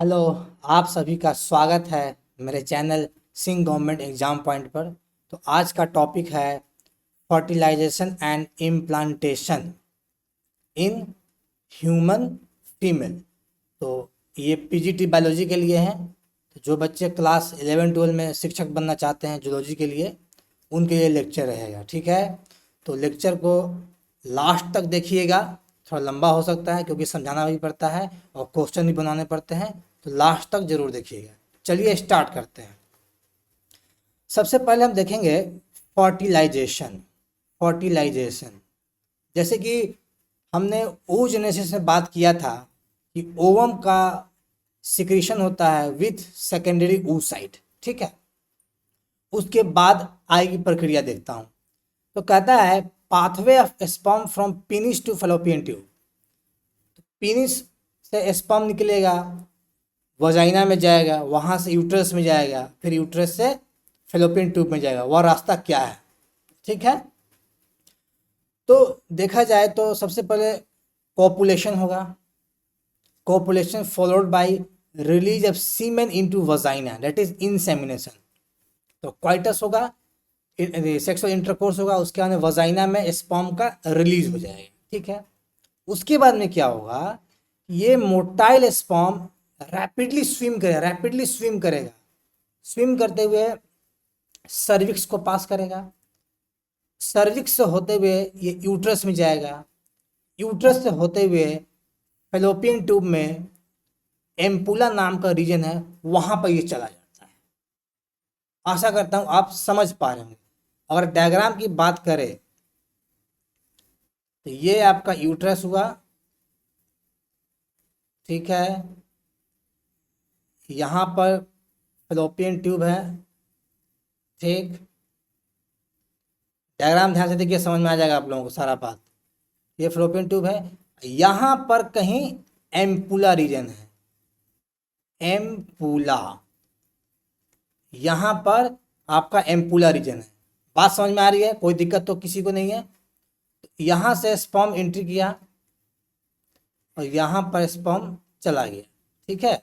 Hello. आप सभी का स्वागत है मेरे channel Singh government exam point पर। तो आज का टॉपिक है fertilization and implantation in human female. तो ये पीजीटी बायोलॉजी के लिए है। तो जो बच्चे क्लास 11-12 में शिक्षक बनना चाहते हैं जूलॉजी के लिए, उनके लिए लेक्चर रहेगा। ठीक है, तो लेक्चर को लास्ट तक देखिएगा। थोड़ा लंबा हो सकता है क्योंकि समझाना भी पड़ता है और क्वेश्चन भी बनाने पड़ते हैं, तो लास्ट तक जरूर देखिएगा। चलिए स्टार्ट करते हैं। सबसे पहले हम देखेंगे फर्टिलाइजेशन। फर्टिलाइजेशन जैसे कि हमने oogenesis में बात किया था कि ओवम का सिक्रीशन होता है विथ सेकेंडरी oocyte। ठीक है, उसके बाद आएगी प्रक्रिया देखता हूँ। तो कहता है pathway of sperm from penis to fallopian tube. Penis से स्पर्म निकलेगा, वजाइना में जाएगा, वहाँ से यूट्रस में जाएगा, फिर यूट्रस से फैलोपियन ट्यूब में जाएगा। वह रास्ता क्या है? ठीक है, तो देखा जाए तो सबसे पहले कॉपुलेशन होगा। Copulation followed by release of semen into vagina, that is insemination. तो क्वाइटस होगा, सेक्सुअल इंटरकोर्स होगा, उसके बाद वजाइना में स्पर्म का रिलीज हो जाएगा। ठीक है, उसके बाद में क्या होगा, ये मोटाइल स्पर्म रैपिडली स्विम करेगा। स्विम करते हुए सर्विक्स को पास करेगा, सर्विक्स से होते हुए ये यूट्रस में जाएगा, यूट्रस से होते हुए फैलोपियन ट्यूब में एम्पुला नाम का रीजन है, वहां पर ये चला जाता है। आशा करता हूं आप समझ पा रहे होंगे। अगर डायग्राम की बात करें तो ये आपका यूट्रस हुआ। ठीक है, यहाँ पर फैलोपियन ट्यूब है। ठीक, डायग्राम ध्यान से देखिए, समझ में आ जाएगा आप लोगों को सारा बात। ये फैलोपियन ट्यूब है, यहाँ पर कहीं एम्पुला रीजन है। एम्पुला, यहाँ पर आपका एम्पुला रीजन है। बात समझ में आ रही है? कोई दिक्कत तो किसी को नहीं है? यहाँ से स्पर्म एंट्री किया और यहाँ पर स्पर्म चला गया। ठीक है,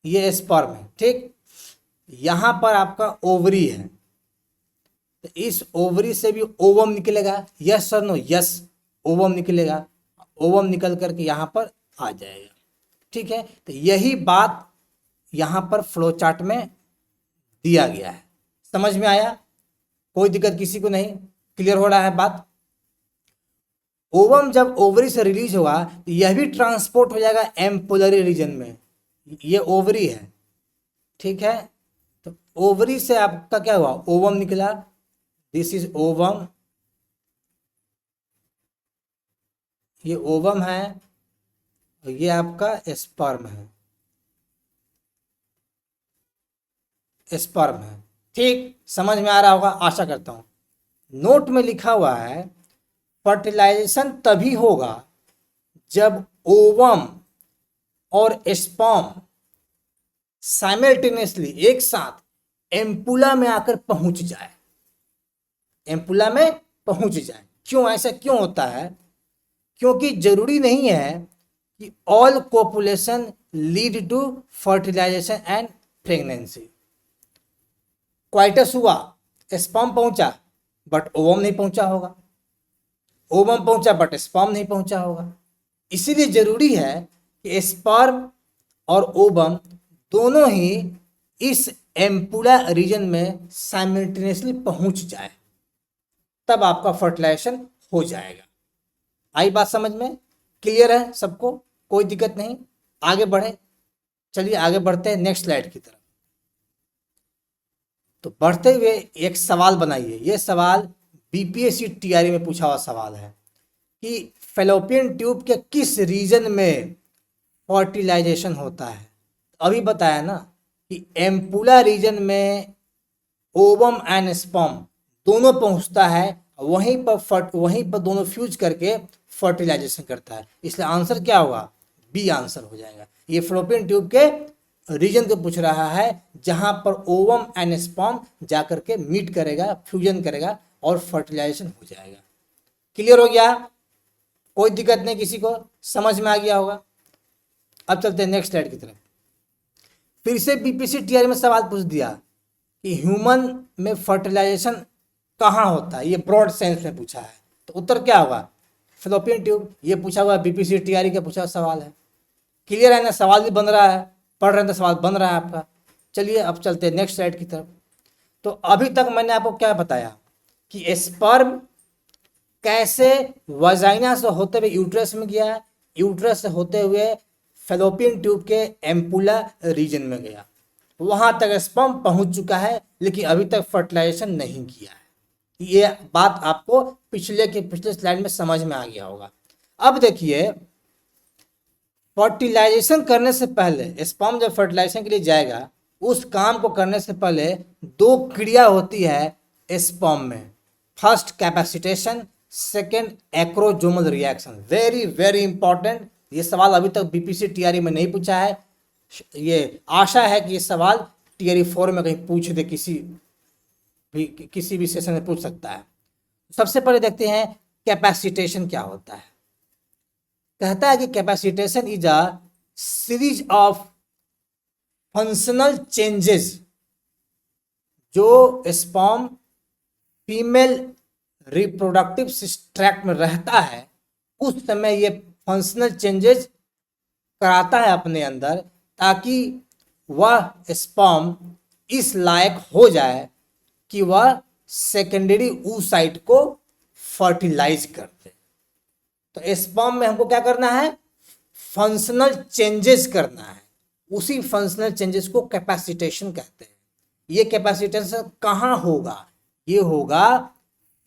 ये स्पर्म है। ठीक, यहाँ पर आपका ओवरी है, तो इस ओवरी से भी ओवम निकलेगा। यस और नो? यस, ओवम निकलेगा। ओवम निकल करके यहाँ पर आ जाएगा। ठीक है, तो यही बात यहाँ पर फ्लो चार्ट में दिया गया है। समझ में आया? कोई दिक्कत किसी को नहीं? क्लियर हो रहा है बात? ओवम जब ओवरी से रिलीज होगा तो यह भी ट्रांसपोर्ट हो जाएगा एम्पुलरी रीजन में। ये ओवरी है। ठीक है, तो ओवरी से आपका क्या हुआ? ओवम निकला। दिस इज ओवम, ये ओवम है और ये आपका स्पर्म है। स्पर्म है। ठीक, समझ में आ रहा होगा आशा करता हूं। नोट में लिखा हुआ है फर्टिलाइजेशन तभी होगा जब ओवम और स्पर्म साइमल्टेनियसली एक साथ एम्पुला में आकर पहुंच जाए। एम्पुला में पहुंच जाए। क्यों ऐसा क्यों होता है? क्योंकि जरूरी नहीं है कि all copulation lead to fertilization and pregnancy. Coitus हुआ, स्पर्म पहुंचा बट ओवम नहीं पहुंचा होगा, ओवम पहुंचा बट स्पर्म नहीं पहुंचा होगा। इसीलिए जरूरी है कि स्पर्म और ओवम दोनों ही इस एम्पुला रीजन में साइमल्टेनियसली पहुंच जाए, तब आपका फर्टिलाइजेशन हो जाएगा। आई बात समझ में? क्लियर है सबको? कोई दिक्कत नहीं? आगे बढ़े। चलिए आगे बढ़ते हैं नेक्स्ट स्लाइड की तरफ। तो बढ़ते हुए एक सवाल बनाइए। ये सवाल बीपीएससी टीआरई में पूछा हुआ सवाल है कि फैलोपियन ट्यूब के किस रीजन में फर्टिलाइजेशन होता है। अभी बताया ना कि एम्पुला रीजन में ओवम एंड स्पर्म दोनों पहुंचता है, वहीं पर दोनों फ्यूज करके फर्टिलाइजेशन करता है। इसलिए आंसर क्या होगा? बी आंसर हो जाएगा। ये फैलोपियन ट्यूब के रीजन को पूछ रहा है जहां पर ओवम एंड स्पर्म जाकर के मीट करेगा, फ्यूजन करेगा और फर्टिलाइजेशन हो जाएगा। क्लियर हो गया? कोई दिक्कत नहीं किसी को? समझ में आ गया होगा? अब चलते हैं नेक्स्ट स्लाइड की तरफ। फिर से बीपीसी टीआरई में सवाल पूछ दिया कि ह्यूमन में फर्टिलाइजेशन कहाँ होता है, ये ब्रॉड सेंस में पूछा है, तो उत्तर क्या होगा, फेलोपियन ट्यूब। ये पूछा हुआ बीपीसी टीआरई का पूछा हुआ सवाल है। क्लियर है ना, सवाल भी बन रहा है, पढ़ रहे हैं तो सवाल बन रहा है आपका। चलिए अब चलते हैं नेक्स्ट स्लाइड की तरफ। तो अभी तक मैंने आपको क्या बताया कि स्पर्म कैसे वजाइना से होते हुए यूट्रस में गया, यूट्रस से होते हुए फेलोपियन ट्यूब के एम्पुला रीजन में गया, वहां तक स्पर्म पहुंच चुका है, लेकिन अभी तक फर्टिलाइजेशन नहीं किया है। ये बात आपको पिछले स्लाइड में समझ में आ गया होगा। अब देखिए, फर्टिलाइजेशन करने से पहले स्पर्म जब फर्टिलाइजेशन के लिए जाएगा, उस काम को करने से पहले दो क्रिया होती है स्पर्म में। First capacitation, second acrosomal reaction. Very very important. ये सवाल अभी तक बीपीसी टीआरई में नहीं पूछा है, ये आशा है कि ये सवाल टीआरई 4 में कहीं पूछ दे, किसी भी सेशन में पूछ सकता है। सबसे पहले देखते हैं कैपेसिटेशन क्या होता है। कहता है कि capacitation is a series of functional changes. जो स्पर्म फीमेल रिप्रोडक्टिव ट्रैक्ट में रहता है, उस समय ये फंक्शनल चेंजेस कराता है अपने अंदर, ताकि वह स्पर्म इस लायक हो जाए कि वह सेकेंडरी oocyte को फर्टिलाइज कर दे। तो स्पर्म में हमको क्या करना है, फंक्शनल चेंजेस करना है। उसी फंक्शनल चेंजेस को कैपेसिटेशन कहते हैं। ये कैपेसिटेशन कहाँ होगा, ये होगा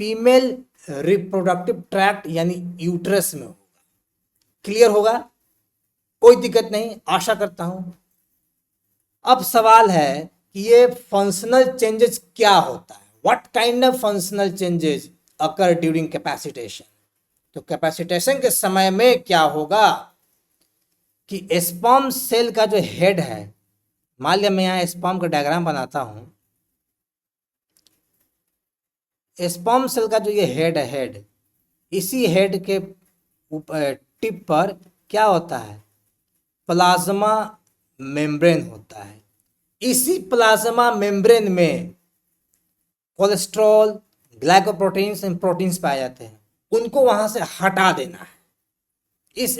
फीमेल रिप्रोडक्टिव ट्रैक्ट यानी यूट्रस में होगा। क्लियर होगा, कोई दिक्कत नहीं, आशा करता हूं। अब सवाल है कि ये फंक्शनल चेंजेस क्या होता है, what kind of functional changes occur during capacitation. तो कैपेसिटेशन के समय में क्या होगा कि स्पर्म सेल का जो हेड है, मान लिया मैं यहाँ स्पर्म का डायग्राम बनाता हूं। स्पर्म सेल का जो ये हेड है, हेड, इसी हेड के टिप पर क्या होता है, प्लाज्मा मेम्ब्रेन होता है। इसी प्लाज्मा मेम्ब्रेन में कोलेस्ट्रॉल, ग्लाइकोप्रोटीन्स एंड प्रोटीन्स पाए जाते हैं, उनको वहां से हटा देना है। इस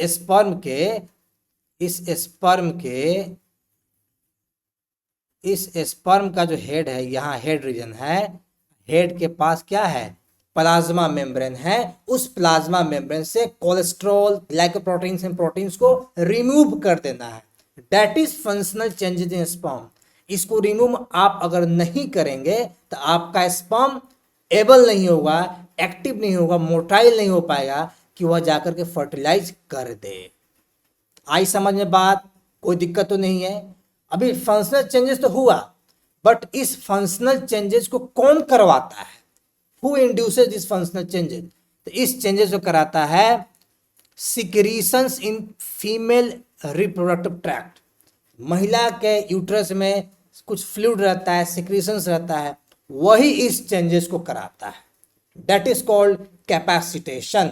स्पर्म का जो हेड है, यहाँ हेड रीजन है, हेड के पास क्या है, प्लाज्मा मेम्ब्रेन है। उस प्लाज्मा मेम्ब्रेन से कोलेस्ट्रॉल, ग्लाइकोप्रोटीन्स एंड प्रोटीन्स को रिमूव कर देना है। That is functional changes in sperm. इसको रिमूव आप अगर नहीं करेंगे तो आपका स्पर्म एबल नहीं होगा, एक्टिव नहीं होगा, मोटाइल नहीं हो पाएगा कि वह जाकर के फर्टिलाइज कर दे। आई समझ में बात, कोई दिक्कत तो नहीं है। अभी फंक्शनल चेंजेस तो हुआ, बट इस फंक्शनल चेंजेस को कौन करवाता है, who induces this functional changes. तो इस चेंजेस को कराता है secretions in female reproductive tract. महिला के यूट्रस में कुछ फ्लूइड रहता है, सिक्रीशंस रहता है, वही इस चेंजेस को कराता है। दैट इज कॉल्ड कैपेसिटेशन,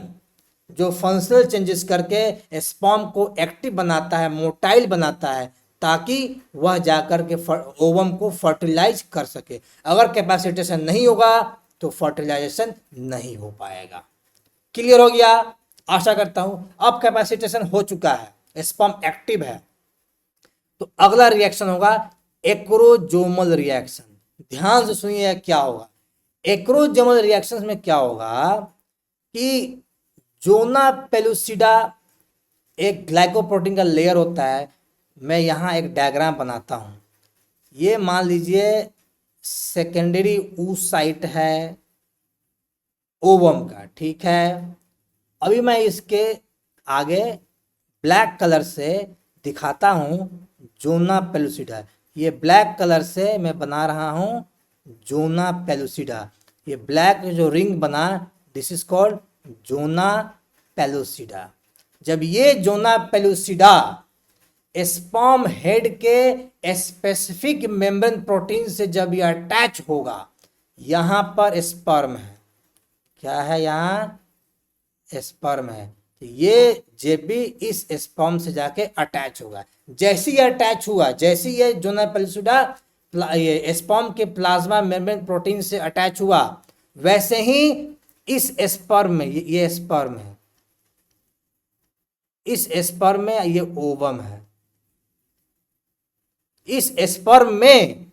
जो फंक्शनल चेंजेस करके स्पर्म को एक्टिव बनाता है, मोटाइल बनाता है, ताकि वह जाकर के ओवम को फर्टिलाइज कर सके। अगर कैपेसिटेशन नहीं होगा तो फर्टिलाइजेशन नहीं हो पाएगा। क्लियर हो गया, आशा करता हूं। अब कैपेसिटेशन हो चुका है, स्पर्म एक्टिव है, तो अगला रिएक्शन होगा एक्रोजोमल रिएक्शन। ध्यान से सुनिए क्या होगा। एक्रोजोमल रिएक्शन में क्या होगा कि जोना पेलुसिडा एक ग्लाइकोप्रोटीन का लेयर होता है। मैं यहाँ एक डायग्राम बनाता हूँ। ये मान लीजिए सेकेंडरी oocyte है ओवम का, ठीक है। अभी मैं इसके आगे ब्लैक कलर से दिखाता हूँ जोना पेलुसिडा। ये ब्लैक कलर से मैं बना रहा हूँ जोना पेलुसिडा। ये ब्लैक जो रिंग बना, this is called zona pellucida. जब ये जोना पेलुसिडा स्पर्म हेड के स्पेसिफिक मेम्ब्रेन प्रोटीन से जब ये अटैच होगा, यहाँ पर स्पर्म है, क्या है, यहाँ स्पर्म है, तो ये जेबी इस स्पर्म से जाके अटैच होगा। जैसे ही अटैच हुआ, जैसे ये जोना पेलुसिडा ये स्पर्म के प्लाज्मा मेम्ब्रेन प्रोटीन से अटैच हुआ, वैसे ही इस स्पर्म में, ये स्पर्म है, इस स्पर्म में ये ओवम है, इस स्पर्म में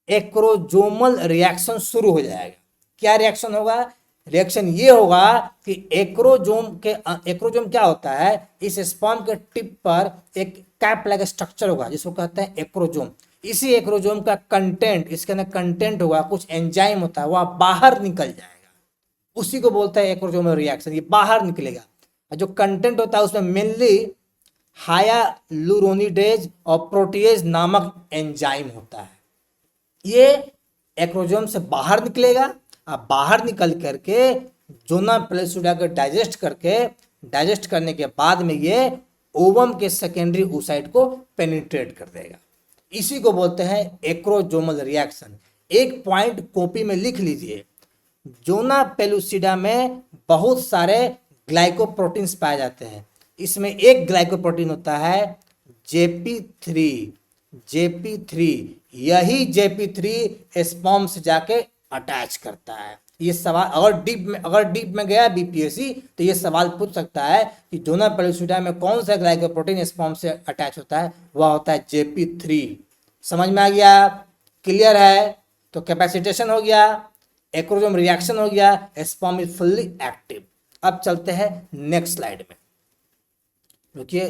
एक्रोजोमल रिएक्शन शुरू हो जाएगा। क्या रिएक्शन होगा? रिएक्शन ये होगा कि एक्रोजोम क्या होता है, इस स्पर्म के टिप पर एक कैप लाइक स्ट्रक्चर होगा जिसको कहते हैं एक्रोजोम। इसी एक्रोजोम का कंटेंट, इसके अंदर कंटेंट होगा, कुछ एंजाइम होता है, वह बाहर निकल जाएगा, उसी को बोलते हैं एक्रोजोमल रिएक्शन। ये बाहर निकलेगा, जो कंटेंट होता है उसमें मेनली हायालुरोनिडेज और प्रोटीएज नामक एंजाइम होता है। ये एक्रोजोम से बाहर निकलेगा, अब बाहर निकल करके जोना पेलुसिडा को डाइजेस्ट करने के बाद में ये ओवम के सेकेंडरी oocyte को पेनिट्रेट कर देगा। इसी को बोलते हैं एक्रोजोमल रिएक्शन। एक पॉइंट कॉपी में लिख लीजिए, जोना पेलुसिडा में बहुत सारे ग्लाइकोप्रोटीन्स पाए जाते हैं। इसमें एक ग्लाइकोप्रोटीन होता है JP3। यही JP3 स्पर्म से जाके अटैच करता है। ये सवाल अगर डीप में गया बीपीएससी तो ये सवाल पूछ सकता है कि जोना पेलुसिडा में कौन सा ग्लाइकोप्रोटीन स्पर्म से अटैच होता है, वह होता है JP3। समझ में आ गया? क्लियर है? तो कैपेसिटेशन हो गया, एक्रोजोम रिएक्शन हो गया, स्पर्म इज फुल्ली एक्टिव। अब चलते हैं नेक्स्ट स्लाइड में। रुकिए,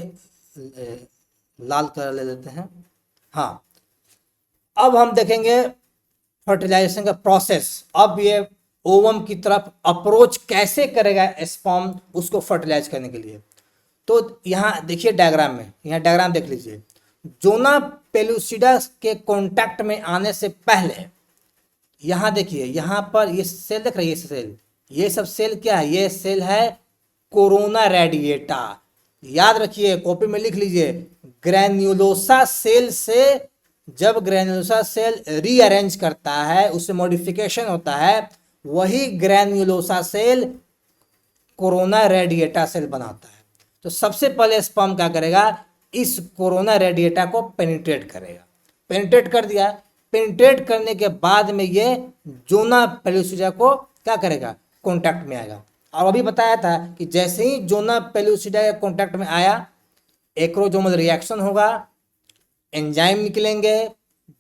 लाल कलर ले लेते हैं। हाँ, अब हम देखेंगे फर्टिलाइजेशन का प्रोसेस। अब ये ओवम की तरफ अप्रोच कैसे करेगा स्पर्म उसको फर्टिलाइज करने के लिए। तो यहाँ देखिए डायग्राम में, यहाँ डायग्राम देख लीजिए। जोना पेलुसिडा के कांटेक्ट में आने से पहले यहाँ देखिए, यहाँ पर ये सेल देख रही है, सेल, ये सब सेल क्या है? ये सेल है कोरोना रेडिएटा। याद रखिए, कॉपी में लिख लीजिए, ग्रैन्युलोसा सेल से जब ग्रैन्युलोसा सेल रीअरेंज करता है, उससे मॉडिफिकेशन होता है, वही granulosa cell corona radiata cell बनाता है। तो सबसे पहले स्पर्म क्या करेगा? इस कोरोना रेडिएटा को पेनिट्रेट करेगा। पेनिट्रेट कर दिया, पेनिट्रेट करने के बाद में ये जोना पेलुसिडा को क्या करेगा? कॉन्टैक्ट में आएगा। और अभी बताया था कि जैसे ही जोना पेलुसिडा के कॉन्टैक्ट में आया, एक्रोजोमल रिएक्शन होगा, एंजाइम निकलेंगे,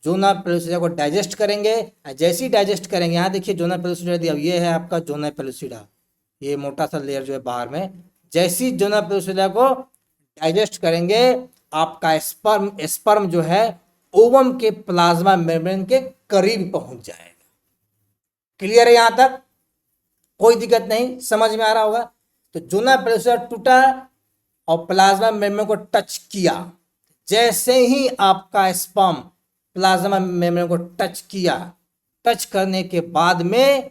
जोना पेलुसिडा को डाइजेस्ट करेंगे। जैसे ही डाइजेस्ट करेंगे, यहाँ देखिए जोना पेलुसिडा दिया, ये है आपका जोना पेलुसिडा, ये मोटा सा लेयर जो है बाहर में। जैसे ही जोना पेलुसिडा को डाइजेस्ट करेंगे, आपका स्पर्म जो है ओवम के प्लाज्मा मेम्ब्रेन के करीब पहुंच जाएगा। क्लियर है? यहाँ तक कोई दिक्कत नहीं, समझ में आ रहा होगा। तो जोना पेलुसिडा टूटा और प्लाज्मा मेम्ब्रेन को टच किया। जैसे ही आपका स्पर्म प्लाज्मा मेम्ब्रेन को टच किया, टच करने के बाद में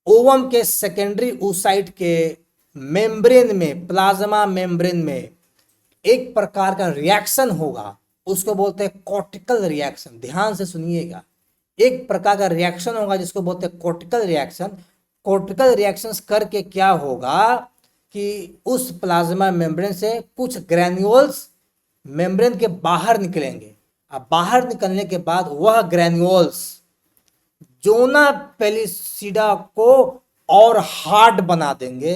ओवम के सेकेंडरी oocyte के मेम्ब्रेन में, प्लाज्मा मेम्ब्रेन में एक प्रकार का रिएक्शन होगा, उसको बोलते हैं कॉर्टिकल रिएक्शन। ध्यान से सुनिएगा, एक प्रकार का रिएक्शन होगा जिसको बोलते हैं कॉर्टिकल रिएक्शन। कॉर्टिकल रिएक्शंस करके क्या होगा कि उस प्लाज्मा मेम्ब्रेन से कुछ ग्रैन्यूल्स मेम्ब्रेन के बाहर निकलेंगे। अब बाहर निकलने के बाद वह ग्रैन्यूल्स जोना पेलुसिडा को और हार्ड बना देंगे,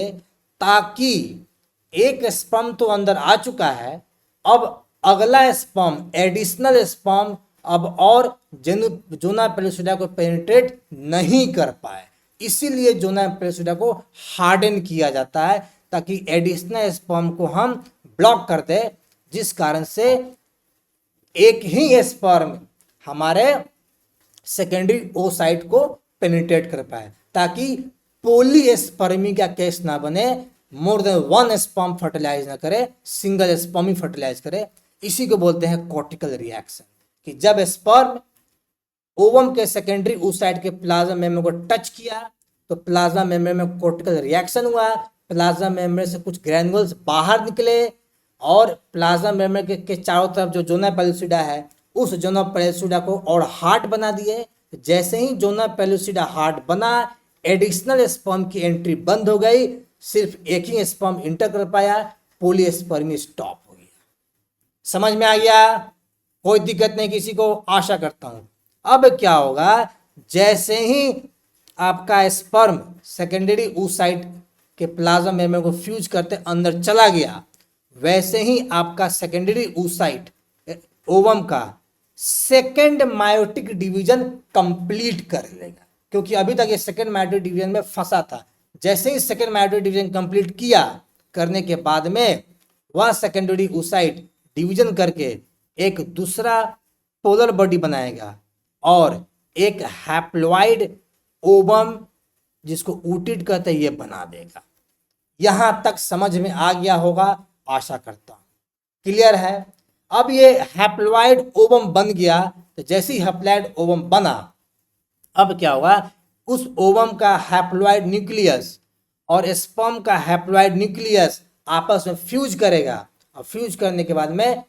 ताकि एक स्पर्म तो अंदर आ चुका है, अब अगला स्पर्म, एडिशनल स्पर्म अब और जोना पेलुसिडा को पेनिट्रेट नहीं कर पाए। इसीलिए जोना पेलुसिडा को हार्डन किया जाता है, ताकि एडिशनल स्पर्म को हम ब्लॉक कर दे, जिस कारण से एक ही स्पर्म हमारे सेकेंडरी oocyte को पेनिट्रेट कर पाए, ताकि पॉलीस्पर्मी का केस ना बने, more than one sperm fertilize ना करे, सिंगल स्पर्म ही फर्टिलाइज करे। इसी को बोलते हैं कॉर्टिकल रिएक्शन, कि जब स्पर्म ओवम के सेकेंडरी oocyte के प्लाज्मा मेम्ब्रेन को टच किया तो प्लाज्मा मेम्ब्रेन में कॉर्टिकल रिएक्शन हुआ, प्लाज्मा मेम्ब्रेन से कुछ ग्रैन्युल्स बाहर निकले और प्लाज्मा मेम्ब्रेन के चारों तरफ जो जोना पेलुसिडा है, उस जोना पेलुसिडा को और हार्ड बना दिए। जैसे ही जोना पेलुसिडा हार्ड बना, एडिशनल स्पर्म की एंट्री बंद हो गई, सिर्फ एक ही स्पर्म इंटर कर पाया, पॉलीस्पर्मी स्टॉप हो गया। समझ में आ गया? कोई दिक्कत नहीं किसी को, आशा करता हूं। अब क्या होगा, जैसे ही आपका स्पर्म सेकेंडरी oocyte के प्लाज्मा मेम्ब्रेन को फ्यूज करते अंदर चला गया, वैसे ही आपका सेकेंडरी oocyte ओवम का सेकेंड मायोटिक डिवीजन कंप्लीट कर लेगा, क्योंकि अभी तक ये सेकेंड मायोटिक डिवीजन में फंसा था। जैसे ही सेकेंड मायोटिक डिवीजन कंप्लीट किया, करने के बाद में वह सेकेंडरी oocyte डिवीजन करके एक दूसरा पोलर बॉडी बनाएगा और एक हैप्लॉइड ओवम, जिसको ऊटिड कहते हैं, ये बना देगा। यहां तक समझ में आ गया होगा, आशा करता हूं। क्लियर है? अब ये हैप्लॉइड ओवम बन गया, तो जैसे ही हैप्लॉइड ओवम बना, अब क्या होगा, उस ओवम का हैप्लॉइड न्यूक्लियस और स्पर्म का हैप्लॉइड न्यूक्लियस आपस में फ्यूज करेगा, और फ्यूज करने के बाद में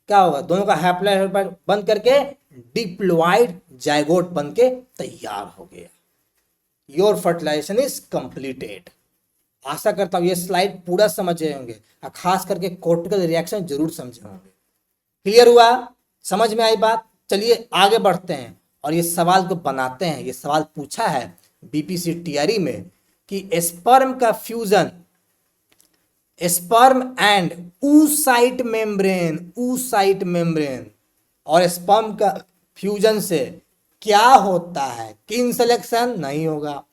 क्या होगा, दोनों का हैप्लॉइड बन करके डिप्लॉइड जाइगोट बन के तैयार हो गया। Your fertilization is completed. आशा करता हूं ये स्लाइड पूरा समझे होंगे, और खास करके कॉर्टिकल रिएक्शन जरूर समझे होंगे। क्लियर हुआ? समझ में आई बात? चलिए आगे बढ़ते हैं और ये सवाल को बनाते हैं। ये सवाल पूछा है बीपीसी टीआरई में कि स्पर्म का fusion, sperm and oocyte membrane और स्पर्म का फ्यूजन से क्या होता है? किन सिलेक्शन नहीं होगा,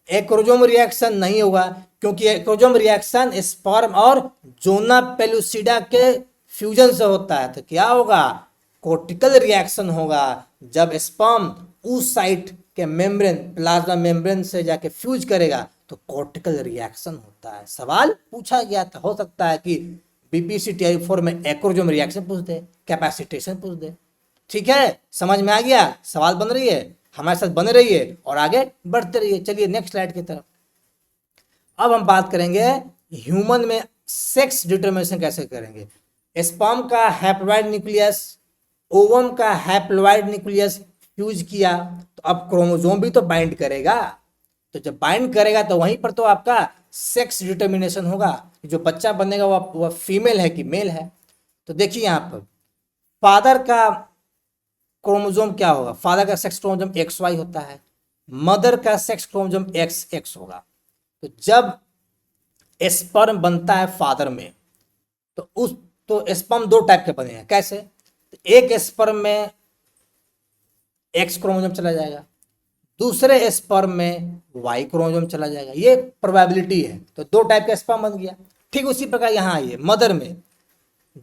एक्रोजोम रिएक्शन नहीं होगा, क्योंकि एक्रोजोम रिएक्शन स्पर्म और जोना पेलुसिडा के फ्यूजन से होता है। तो क्या होगा, कॉर्टिकल रिएक्शन होगा। जब स्पर्म oocyte के मेम्ब्रेन, प्लाज्मा मेम्ब्रेन से जाके फ्यूज करेगा तो कॉर्टिकल रिएक्शन होता है। सवाल पूछा गया था, हो सकता है कि बीपीसी टीआरई 4 में एक्रोजोम रिएक्शन पूछ दे, कैपेसिटेशन पूछ दे। ठीक है, समझ में आ गया? सवाल बन रही है, हमारे साथ बने रहिए और आगे बढ़ते रहिए। चलिए नेक्स्ट स्लाइड की तरफ। अब हम बात करेंगे ह्यूमन में सेक्स डिटरमिनेशन कैसे करेंगे। स्पर्म का हैप्लॉइड न्यूक्लियस, ओवम का हैप्लॉइड न्यूक्लियस फ्यूज किया, तो अब क्रोमोसोम भी तो बाइंड करेगा। तो जब बाइंड करेगा तो वहीं पर तो आपका सेक्स डिटरमिनेशन होगा, जो बच्चा बनेगा वह फीमेल है कि मेल है। तो देखिए यहाँ पर फादर का क्रोमोसोम क्या होगा, फादर का सेक्स क्रोमोसोम XY होता है, मदर का सेक्स क्रोमोसोम XX होगा। तो जब स्पर्म बनता है फादर में, तो स्पर्म दो टाइप के बने हैं। कैसे? तो एक स्पर्म में X क्रोमोसोम चला जाएगा, दूसरे स्पर्म में Y क्रोमोसोम चला जाएगा। ये प्रोबेबिलिटी है। तो दो टाइप का स्पर्म बन गया। ठीक उसी प्रकार यहाँ आइए, मदर में,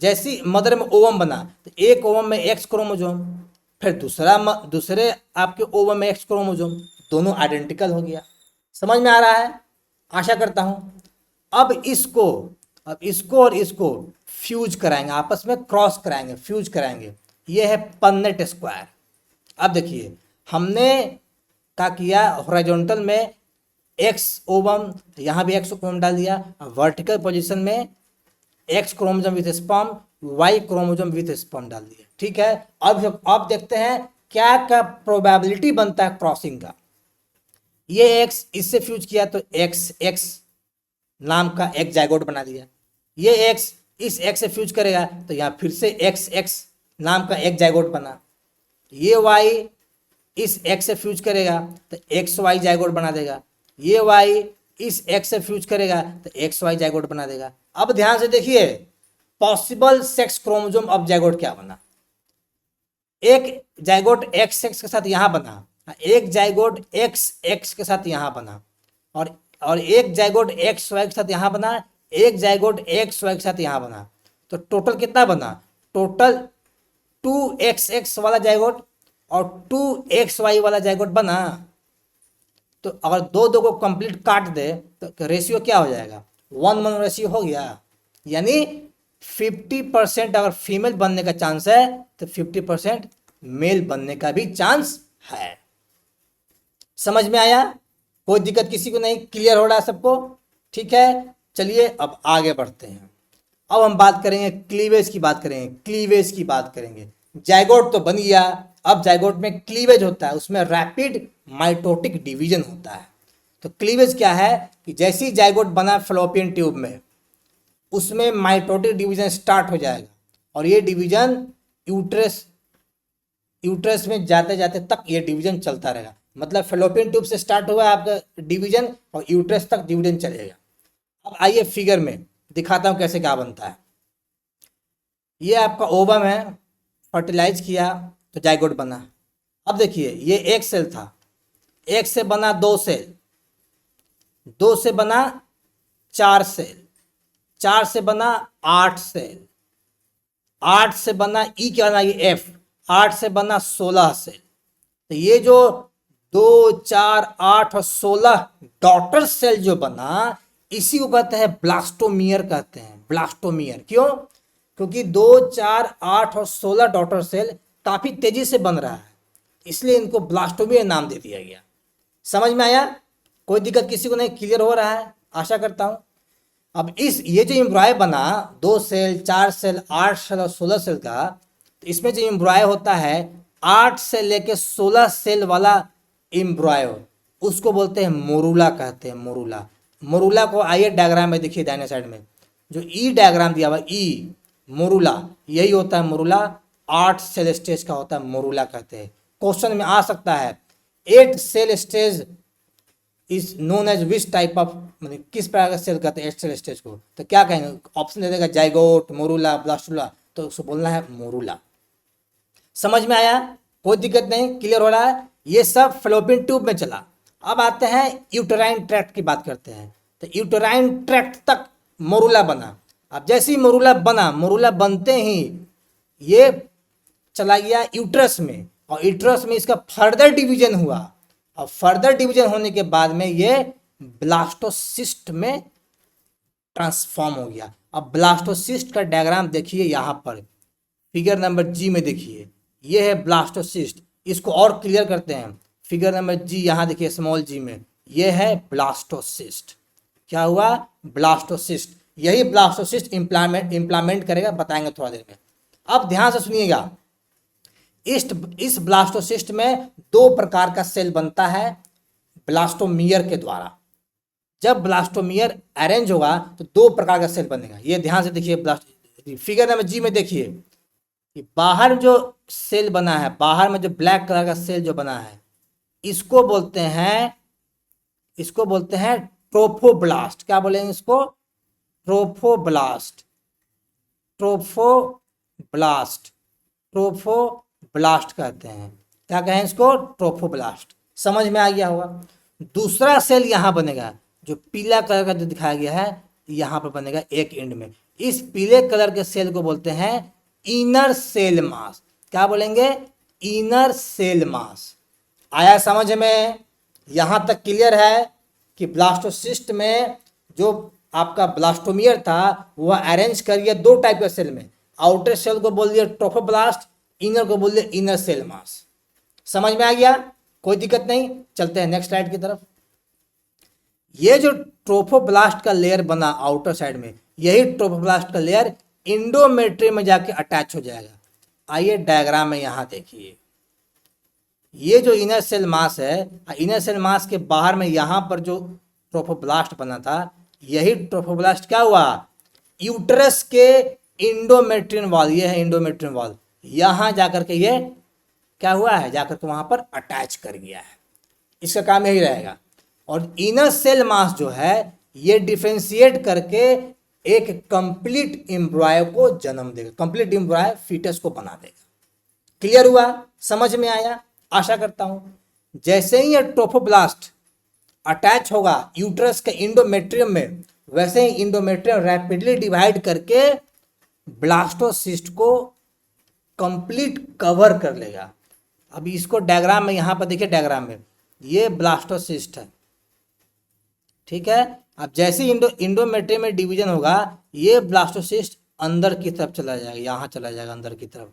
जैसी मदर में ओवम बना, तो एक ओवम में X क्रोमोसोम, फिर दूसरे आपके ओवम में X क्रोमोसोम, दोनों आइडेंटिकल हो गया। समझ में आ रहा है? आशा करता हूं। अब इसको और इसको फ्यूज कराएंगे, आपस में क्रॉस कराएंगे, फ्यूज कराएंगे। ये है पन्नेट स्क्वायर। अब देखिए हमने क्या किया, हॉरिजॉन्टल में X ओवम, यहाँ भी X ओवम डाल दिया, वर्टिकल पोजीशन में X chromosome with sperm, Y chromosome with sperm डाल दिया। ठीक है, अब देखते हैं क्या क्या प्रोबेबिलिटी बनता है क्रॉसिंग का। ये X इससे फ्यूज किया तो XX नाम का एक जाइगोट बना दिया। ये X इस X से फ्यूज करेगा तो यहाँ फिर से XX नाम का एक जाइगोट बना। ये Y इस X से फ्यूज करेगा तो XY जाइगोट बना देगा। ये Y इस X से फ्यूज करेगा तो XY जाइगोट बना देगा। अब ध्यान से देखिए, पॉसिबल सेक्स क्रोमोसोम अब जाइगोट क्या बना, एक जाइगोट XX के साथ यहाँ बना, एक जाइगोट XX के साथ यहाँ बना, और एक जाइगोट XY के साथ यहाँ बना, एक जाइगोट XY के साथ यहाँ बना। तो टोटल कितना बना, टोटल 2XX वाला जाइगोट और 2XY वाला जाइगोट बना। तो अगर दो को कंप्लीट काट दे तो रेशियो क्या हो जाएगा, 1:1 रेशियो हो गया। यानी 50% अगर फीमेल बनने का चांस है तो 50% मेल बनने का भी चांस है। समझ में आया? कोई दिक्कत किसी को नहीं? क्लियर हो रहा है सबको? ठीक है, चलिए अब आगे बढ़ते हैं। अब हम बात करेंगे क्लीवेज की बात करेंगे। जाइगोट तो बन गया, अब जाइगोट में क्लीवेज होता है, उसमें रैपिड माइटोटिक डिवीजन होता है। तो क्लीवेज क्या है कि जैसे ही जाइगोट बना फ्लोपियन ट्यूब में, उसमें माइटोटिक डिवीजन स्टार्ट हो जाएगा और ये डिवीजन यूट्रस में जाते जाते तक ये डिवीजन चलता रहेगा। मतलब फेलोपियन ट्यूब से स्टार्ट हुआ आपका डिवीजन और यूट्रस तक डिवीजन चलेगा। अब आइए फिगर में दिखाता हूँ कैसे क्या बनता है। ये आपका ओवम है, फर्टिलाइज किया तो जाइगोट बना। अब देखिए ये एक सेल था, एक से बना दो सेल, दो से बना चार सेल, चार से बना आठ सेल, आठ से बना ई क्या बना ये एफ, आठ से बना 16 सेल। तो ये जो 2, 4, 8 और 16 डॉटर सेल जो बना, इसी को कहते हैं ब्लास्टोमियर कहते हैं। ब्लास्टोमियर क्यों? क्योंकि 2, 4, 8 और 16 डॉटर सेल काफी तेजी से बन रहा है, इसलिए इनको ब्लास्टोमियर नाम दे दिया गया। समझ में आया? कोई दिक्कत किसी को नहीं? क्लियर हो रहा है आशा करता हूं। अब ये जो एम्ब्रॉय बना 2 सेल, 4 सेल, 8 सेल और 16 सेल का, तो इसमें जो एम्ब्रॉय होता है 8 से लेके 16 सेल वाला एम्ब्रॉय, उसको बोलते हैं मोरूला कहते हैं। मोरूला, मोरूला को आइए डायग्राम में देखिए दाहिने साइड में जो ई डायग्राम दिया हुआ ई, मोरूला यही होता है। मोरूला 8 सेल स्टेज का होता है, मोरूला कहते हैं। क्वेश्चन में आ सकता है 8 cell stage is known as which type of, मतलब किस प्रकार का सेल कहते हैं 8 सेल स्टेज को? तो क्या कहेंगे? ऑप्शन दे देगा जाइगोट, मोरूला, ब्लास्टुला, तो उसको बोलना है मोरूला। समझ में आया? कोई दिक्कत नहीं? क्लियर हो रहा है? ये सब फेलोपियन ट्यूब में चला। अब आते हैं यूटेराइन ट्रैक्ट की बात करते हैं। तो यूटेराइन ट्रैक्ट तक मोरूला बना। अब जैसे ही मोरूला बना, मोरूला बनते ही ये चला गया यूट्रस में, और यूट्रस में इसका फर्दर डिवीजन हुआ, और फर्दर डिवीजन होने के बाद में ये ब्लास्टोसिस्ट में ट्रांसफॉर्म हो गया। अब ब्लास्टोसिस्ट का डायग्राम देखिए, यहां पर फिगर नंबर जी में देखिए, ये है ब्लास्टोसिस्ट। इसको और क्लियर करते हैं, फिगर नंबर जी यहां देखिए स्मॉल जी में, ये है ब्लास्टोसिस्ट। क्या हुआ? ब्लास्टोसिस्ट। यही ब्लास्टोसिस्ट इंप्लामेंट करेगा, बताएंगे थोड़ा देर में। अब ध्यान से सुनिएगा, इस ब्लास्टोसिस्ट में 2 प्रकार का सेल बनता है ब्लास्टोमियर के द्वारा। जब ब्लास्टोमियर अरेंज होगा तो 2 प्रकार का सेल बनेगा। ये ध्यान से देखिए, फिगर नंबर जी में देखिए कि बाहर जो सेल बना है, बाहर में जो ब्लैक कलर का सेल जो बना है, इसको बोलते हैं ट्रोफोब्लास्ट। क्या बोलेंगे इसको? ट्रोफोब्लास्ट, ट्रोफोब्लास्ट, ट्रोफोब्लास्ट कहते हैं। क्या कहें इसको? ट्रोफोब्लास्ट। समझ में आ गया होगा। दूसरा सेल यहां बनेगा, जो पीला कलर का जो दिखाया गया है, यहां पर बनेगा एक एंड में। इस पीले कलर के सेल को बोलते हैं इनर सेल मास। क्या बोलेंगे? Inner cell mass. आया समझ में? यहां तक क्लियर है कि ब्लास्टोसिस्ट में जो आपका ब्लास्टोमियर था वह अरेंज करिए 2 टाइप के सेल में। आउटर सेल को बोल दिया ट्रोफोब्लास्ट, इनर को बोल दिया इनर सेल मास। समझ में आ गया? कोई दिक्कत नहीं? चलते हैं नेक्स्ट स्लाइड की तरफ। ये जो ट्रोफोब्लास्ट का लेयर बना आउटर साइड में, यही ट्रोफोब्लास्ट का लेयर इंडोमेट्रियम में जाके अटैच हो जाएगा। आइए डायग्राम में यहां देखिए, ये जो इनर सेल मास है, इनर सेल मास के बाहर में यहां पर जो ट्रोफोब्लास्ट बना था, यही ट्रोफोब्लास्ट क्या हुआ? यूट्रस के इंडोमेट्रियम वॉल, ये है इंडोमेट्रियम वॉल, यहां जाकर के ये क्या हुआ है? जाकर के वहां पर अटैच कर गया है। इसका काम यही रहेगा। और इनर सेल मास जो है, ये डिफ्रेंशिएट करके एक कंप्लीट एम्ब्रॉय को जन्म देगा, कंप्लीट एम्ब्रॉय फीटस को बना देगा। क्लियर हुआ? समझ में आया? आशा करता हूं। जैसे ही ये ट्रोफोब्लास्ट अटैच होगा यूट्रस के इंडोमेट्रियम में, वैसे ही इंडोमेट्रियम रैपिडली डिवाइड करके ब्लास्टोसिस्ट को कंप्लीट कवर कर लेगा। अभी इसको डायग्राम में यहां पर देखिए, डायग्राम में ये ब्लास्टोसिस्ट है, ठीक है। अब जैसे इंडोमेट्रियम में डिवीजन होगा, ये ब्लास्टोसिस्ट अंदर की तरफ चला जाएगा, यहां चला जाएगा अंदर की तरफ।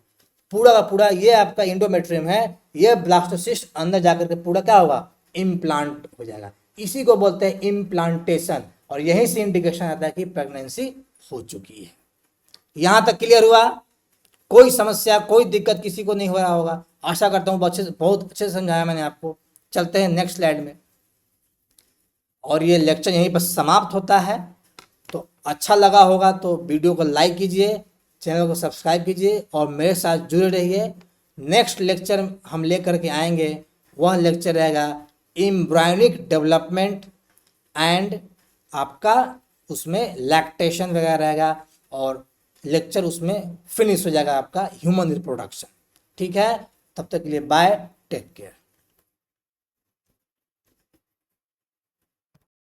पूरा का पूरा ये आपका इंडोमेट्रियम है, ये ब्लास्टोसिस्ट अंदर जाकर के पूरा क्या होगा? इम्प्लांट हो जाएगा। इसी को बोलते हैं इम्प्लांटेशन, और यहीं से इंडिकेशन आता है कि प्रेगनेंसी हो चुकी है। यहां तक क्लियर हुआ? कोई समस्या, कोई दिक्कत किसी को नहीं हो रहा होगा? आशा करता हूँ बहुत अच्छे से समझाया मैंने आपको। चलते हैं नेक्स्ट स्लाइड में। और ये लेक्चर यहीं पर समाप्त होता है। तो अच्छा लगा होगा तो वीडियो को लाइक कीजिए, चैनल को सब्सक्राइब कीजिए और मेरे साथ जुड़े रहिए। नेक्स्ट लेक्चर हम लेकर के आएंगे, वह लेक्चर रहेगा एम्ब्रायोनिक डेवलपमेंट एंड आपका उसमें लैक्टेशन वगैरह रहेगा, और लेक्चर उसमें फिनिश हो जाएगा आपका ह्यूमन रिप्रोडक्शन। ठीक है, तब तक के लिए बाय, टेक केयर।